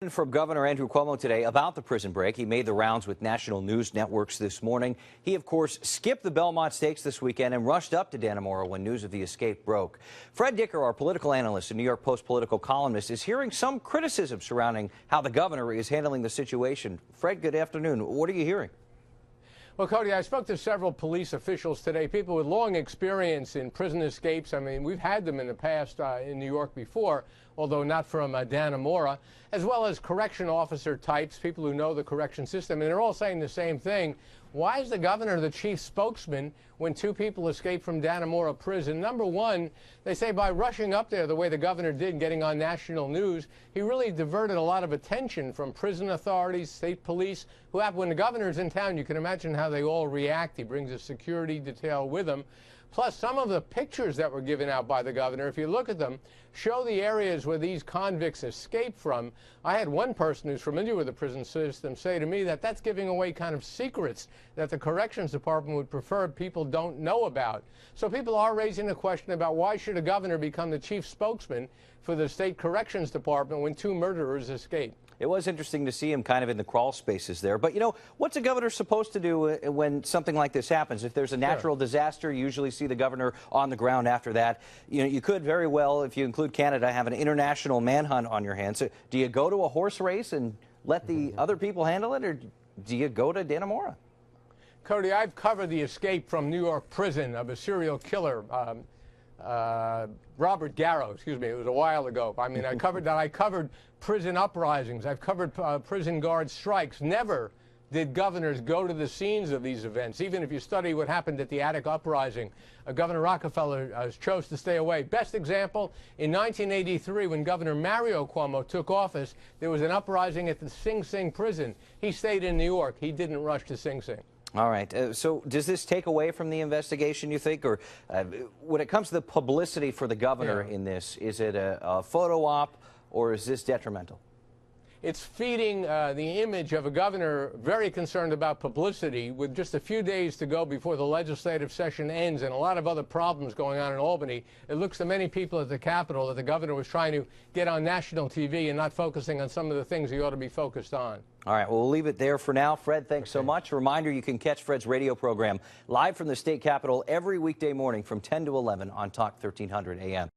From Governor Andrew Cuomo today about the prison break. He made the rounds with national news networks this morning. He, of course, skipped the Belmont Stakes this weekend and rushed up to Dannemora when news of the escape broke. Fred Dicker, our political analyst and New York Post political columnist, is hearing some criticism surrounding how the governor is handling the situation. Fred, good afternoon. What are you hearing? Well, Cody, I spoke to several police officials today, people with long experience in prison escapes. I mean, we've had them in the past in New York before, although not from Dannemora, as well as correction officer types, people who know the correction system. And they're all saying the same thing. Why is the governor the chief spokesman when two people escaped from Dannemora prison? Number one, they say by rushing up there the way the governor did, getting on national news, he really diverted a lot of attention from prison authorities, state police, who have, when the governor's in town, you can imagine how they all react. He brings a security detail with him. Plus, some of the pictures that were given out by the governor, if you look at them, show the areas where these convicts escaped from. I had one person who's familiar with the prison system say to me that that's giving away kind of secrets that the corrections department would prefer people don't know about. So people are raising the question about why should a governor become the chief spokesman for the state corrections department when two murderers escape. It was interesting to see him kind of in the crawl spaces there. But, you know, what's a governor supposed to do when something like this happens? If there's a natural disaster, you usually see the governor on the ground after that. You know, you could very well, if you include Canada, have an international manhunt on your hands. So do you go to a horse race and let the other people handle it, or do you go to Dannemora? Cody, I've covered the escape from New York prison of a serial killer, Robert Garrow, excuse me, it was a while ago. I mean, I covered prison uprisings. I've covered prison guard strikes. Never did governors go to the scenes of these events. Even if you study what happened at the Attic Uprising, Governor Rockefeller chose to stay away. Best example, in 1983, when Governor Mario Cuomo took office, there was an uprising at the Sing Sing prison. He stayed in New York. He didn't rush to Sing Sing. All right. So does this take away from the investigation, you think? Or when it comes to the publicity for the governor in this, is it a photo op or is this detrimental? It's feeding the image of a governor very concerned about publicity with just a few days to go before the legislative session ends and a lot of other problems going on in Albany. It looks to many people at the Capitol that the governor was trying to get on national TV and not focusing on some of the things he ought to be focused on. All right, well, we'll leave it there for now. Fred, thanks so much. Reminder, you can catch Fred's radio program live from the state capitol every weekday morning from 10 to 11 on Talk 1300 AM.